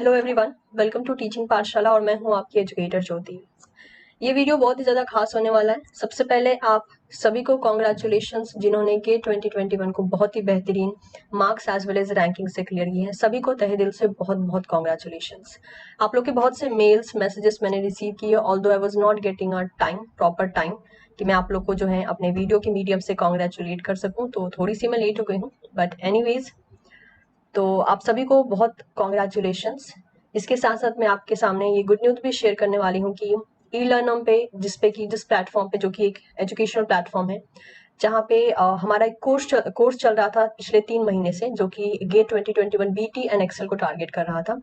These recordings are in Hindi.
Hello everyone, welcome to teaching Pathshala और मैं हूं आपकी एजुकेटर ज्योति। ये वीडियो बहुत ही ज़्यादा खास होने वाला है। सबसे पहले आप सभी को कॉन्ग्रेचुलेशंस जिन्होंने गेट 2021 को बहुत ही बेहतरीन marks as well as ranking से क्लियर किए हैं। सभी को तहे दिल से बहुत बहुत कॉन्ग्रेचुलेशंस। आप लोग के बहुत से मेल्स मैसेजेस मैंने रिसीव किए, although I was not getting a time, proper time कि मैं आप लोग को जो है अपने वीडियो के मीडियम से कॉन्ग्रेचुलेट कर सकूँ, तो थोड़ी सी मैं लेट हो गई हूँ, बट एनीवेज तो आप सभी को बहुत कॉन्ग्रेचुलेशंस। इसके साथ साथ मैं आपके सामने ये गुड न्यूज़ भी शेयर करने वाली हूँ कि ई लर्नम पे जिस प्लेटफॉर्म पे, जो कि एक एजुकेशनल प्लेटफॉर्म है, जहाँ पे हमारा एक कोर्स चल रहा था पिछले 3 महीने से, जो कि गेट 2021 बीटी एंड एक्सेल को टारगेट कर रहा था।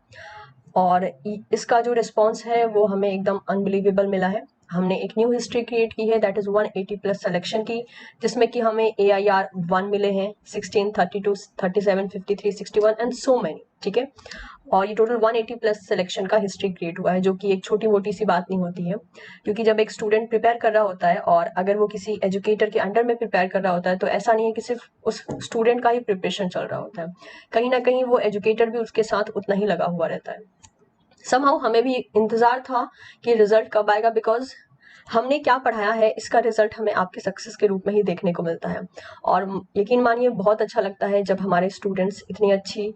और इसका जो रिस्पॉन्स है वो हमें एकदम अनबिलीवेबल मिला है। हमने एक न्यू हिस्ट्री क्रिएट की है, दैट इज 180 प्लस सिलेक्शन की, जिसमें कि हमें AIR 1 मिले हैं, 16, 32, 37, 53, 61 एंड सो मैनी। ठीक है, और ये टोटल 180 प्लस सिलेक्शन का हिस्ट्री क्रिएट हुआ है, जो कि एक छोटी मोटी सी बात नहीं होती है। क्योंकि जब एक स्टूडेंट प्रिपेयर कर रहा होता है और अगर वो किसी एजुकेटर के अंडर में प्रिपेयर कर रहा होता है, तो ऐसा नहीं है कि सिर्फ उस स्टूडेंट का ही प्रिपरेशन चल रहा होता है, कहीं ना कहीं वो एजुकेटर भी उसके साथ उतना ही लगा हुआ रहता है। समहाउ हमें भी इंतजार था कि रिजल्ट कब आएगा, बिकॉज हमने क्या पढ़ाया है इसका रिजल्ट हमें आपके सक्सेस के रूप में ही देखने को मिलता है। और यकीन मानिए बहुत अच्छा लगता है जब हमारे स्टूडेंट्स इतनी अच्छी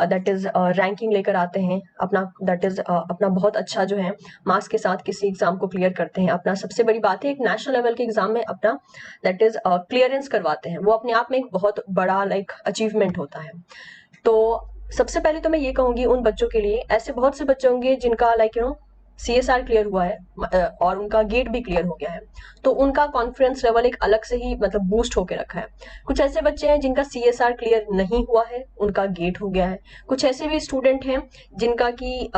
दैट इज रैंकिंग लेकर आते हैं, अपना दैट इज अपना बहुत अच्छा जो है मार्क्स के साथ किसी एग्जाम को क्लियर करते हैं। अपना सबसे बड़ी बात है, एक नेशनल लेवल के एग्जाम में अपना दैट इज क्लियरेंस करवाते हैं, वो अपने आप में एक बहुत बड़ा अचीवमेंट होता है। तो सबसे पहले तो मैं ये कहूंगी उन बच्चों के लिए, ऐसे बहुत से बच्चे होंगे जिनका CSR क्लियर हुआ है और उनका गेट भी क्लियर हो गया है, तो उनका कॉन्फिडेंस लेवल एक अलग से ही बूस्ट होके रखा है। कुछ ऐसे बच्चे हैं जिनका CSR क्लियर नहीं हुआ है, उनका गेट हो गया है। कुछ ऐसे भी स्टूडेंट हैं जिनका की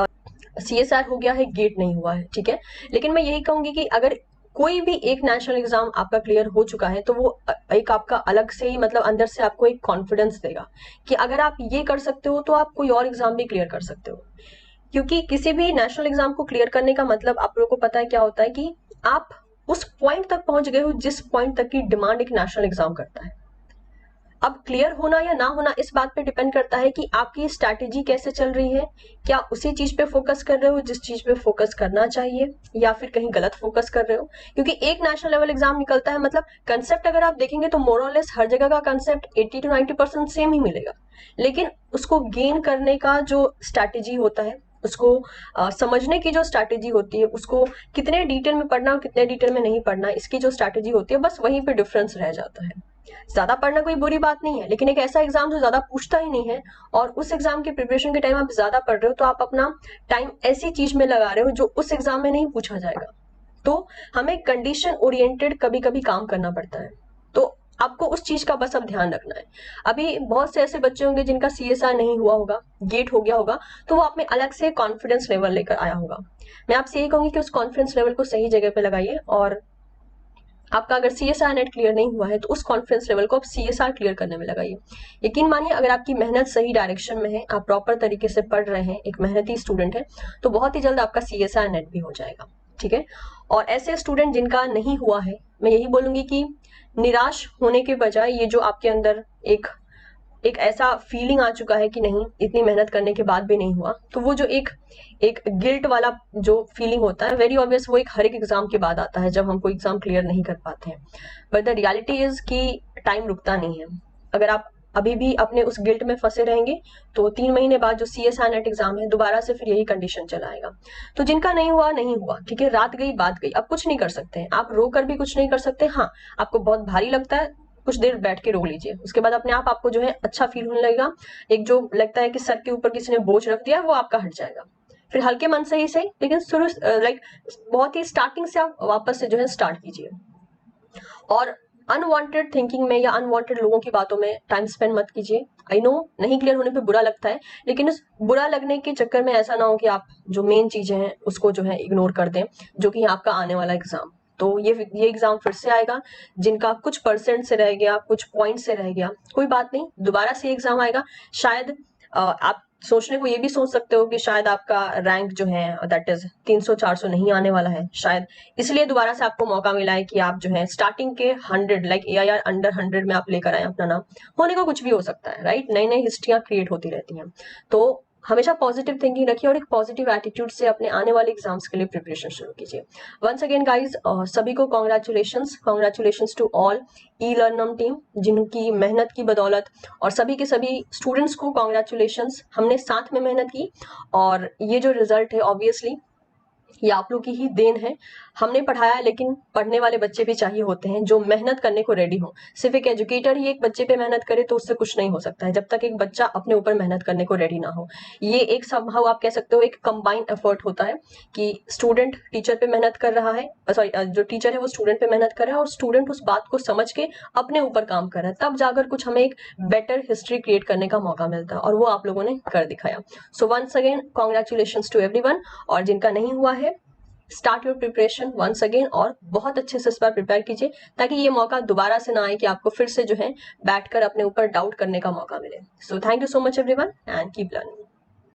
CSR हो गया है, गेट नहीं हुआ है। ठीक है, लेकिन मैं यही कहूंगी कि अगर कोई भी एक नेशनल एग्जाम आपका क्लियर हो चुका है, तो वो एक आपका अलग से ही अंदर से आपको एक कॉन्फिडेंस देगा कि अगर आप ये कर सकते हो तो आप कोई और एग्जाम भी क्लियर कर सकते हो। क्योंकि किसी भी नेशनल एग्जाम को क्लियर करने का मतलब आप लोगों को पता है क्या होता है, कि आप उस पॉइंट तक पहुंच गए हो जिस पॉइंट तक की डिमांड एक नेशनल एग्जाम करता है। अब क्लियर होना या ना होना इस बात पे डिपेंड करता है कि आपकी स्ट्रैटेजी कैसे चल रही है। क्या उसी चीज पे फोकस कर रहे हो जिस चीज पे फोकस करना चाहिए, या फिर कहीं गलत फोकस कर रहे हो। क्योंकि एक नेशनल लेवल एग्जाम निकलता है, कंसेप्ट अगर आप देखेंगे तो मोर और लेस हर जगह का कंसेप्ट 80 to 90% सेम ही मिलेगा, लेकिन उसको गेन करने का जो स्ट्रैटेजी होता है, उसको समझने की जो स्ट्रैटेजी होती है, उसको कितने डिटेल में पढ़ना और कितने डिटेल में नहीं पढ़ना, इसकी जो स्ट्रैटेजी होती है, बस वहीं पे डिफरेंस रह जाता है। ज्यादा पढ़ना कोई बुरी बात नहीं है, लेकिन एक ऐसा एग्जाम जो ज्यादा पूछता ही नहीं है और उस एग्जाम के प्रिपरेशन के टाइम आप ज्यादा पढ़ रहे हो, तो आप अपना टाइम ऐसी चीज में लगा रहे हो जो उस एग्जाम में नहीं पूछा जाएगा। तो हमें कंडीशन ओरिएंटेड कभी कभी काम करना पड़ता है, तो आपको उस चीज का बस अब ध्यान रखना है। अभी बहुत से ऐसे बच्चे होंगे जिनका CSR नहीं हुआ होगा, गेट हो गया होगा, तो वो आप में अलग से कॉन्फिडेंस लेवल लेकर आया होगा। मैं आपसे यही कहूंगी कि उस कॉन्फिडेंस लेवल को सही जगह पे लगाइए, और आपका अगर CSR नेट क्लियर नहीं हुआ है तो उस कॉन्फिडेंस लेवल को आप CSR क्लियर करने में लगाइए। यकीन मानिए अगर आपकी मेहनत सही डायरेक्शन में है, आप प्रॉपर तरीके से पढ़ रहे हैं, एक मेहनती स्टूडेंट है, तो बहुत ही जल्द आपका CSR नेट भी हो जाएगा। ठीक है, और ऐसे स्टूडेंट जिनका नहीं हुआ है, मैं यही बोलूंगी कि निराश होने के बजाय ये जो आपके अंदर एक ऐसा फीलिंग आ चुका है कि नहीं, इतनी मेहनत करने के बाद भी नहीं हुआ, तो वो जो एक एक गिल्ट वाला जो फीलिंग होता है, वेरी ऑब्वियस, वो एक हर एक एग्जाम के बाद आता है जब हम कोई एग्जाम क्लियर नहीं कर पाते हैं। बट द रियलिटी इज कि टाइम रुकता नहीं है। अगर आप अभी भी अपने उस गिल्ट में फंसे रहेंगे, तो 3 महीने बाद जो CSR नेट एग्जाम है, दोबारा से फिर यही कंडीशन चलाएगा। तो जिनका नहीं हुआ नहीं हुआ, ठीक है, रात गई बात गई, आप कुछ नहीं कर सकते हैं, आप रो कर भी कुछ नहीं कर सकते। हाँ, आपको बहुत भारी लगता है, कुछ देर बैठ के रो लीजिए, उसके बाद अपने आप आपको जो है अच्छा फील होने लगेगा। एक जो लगता है कि सर के ऊपर किसी ने बोझ रख दिया, वो आपका हट जाएगा। फिर हल्के मन से ही सही, लेकिन शुरू बहुत ही स्टार्टिंग से आप वापस से जो है स्टार्ट कीजिए। और अनवांटेड थिंकिंग में या अनवांटेड लोगों की बातों में टाइम स्पेंड मत कीजिए। आई नो नहीं क्लियर होने पे बुरा लगता है, लेकिन उस बुरा लगने के चक्कर में ऐसा ना हो कि आप जो मेन चीजें हैं उसको जो है इग्नोर कर दें, जो कि आपका आने वाला एग्जाम। तो ये एग्जाम फिर से आएगा, जिनका कुछ परसेंट से रह गया, कुछ पॉइंट से रह गया, कोई बात नहीं, दोबारा से एग्जाम आएगा। शायद आप सोचने को ये भी सोच सकते हो कि शायद आपका रैंक जो है दैट इज 300-400 नहीं आने वाला है, शायद इसलिए दोबारा से आपको मौका मिला है कि आप जो है स्टार्टिंग के 100 AIR अंडर 100 में आप लेकर आए अपना नाम। होने को कुछ भी हो सकता है, राइट, नई नई हिस्ट्रियां क्रिएट होती रहती हैं। तो हमेशा पॉजिटिव थिंकिंग रखिए और एक पॉजिटिव एटीट्यूड से अपने आने वाले एग्जाम्स के लिए प्रिपरेशन शुरू कीजिए। वंस अगेन गाइज, सभी को कॉन्ग्रेचुलेशंस टू ऑल ई लर्नम टीम, जिनकी मेहनत की बदौलत, और सभी के सभी स्टूडेंट्स को कॉन्ग्रेचुलेशंस। हमने साथ में मेहनत की और ये जो रिजल्ट है ऑब्वियसली ये आप लोग की ही देन है। हमने पढ़ाया, लेकिन पढ़ने वाले बच्चे भी चाहिए होते हैं जो मेहनत करने को रेडी हो। सिर्फ एक एजुकेटर ही एक बच्चे पे मेहनत करे तो उससे कुछ नहीं हो सकता है जब तक एक बच्चा अपने ऊपर मेहनत करने को रेडी ना हो। ये एक समहाउ आप कह सकते हो एक कंबाइंड एफर्ट होता है कि स्टूडेंट टीचर पे मेहनत कर रहा है, सॉरी जो टीचर है वो स्टूडेंट पे मेहनत कर रहा है और स्टूडेंट उस बात को समझ के अपने ऊपर काम कर रहा है, तब जाकर कुछ हमें एक बेटर हिस्ट्री क्रिएट करने का मौका मिलता है, और वो आप लोगों ने कर दिखाया। So once again congratulations to everyone, और जिनका नहीं हुआ है start your preparation once again, और बहुत अच्छे से इस बार प्रिपेयर कीजिए ताकि ये मौका दोबारा से ना आए कि आपको फिर से जो है बैठकर अपने ऊपर डाउट करने का मौका मिले। So thank you so much everyone and keep learning.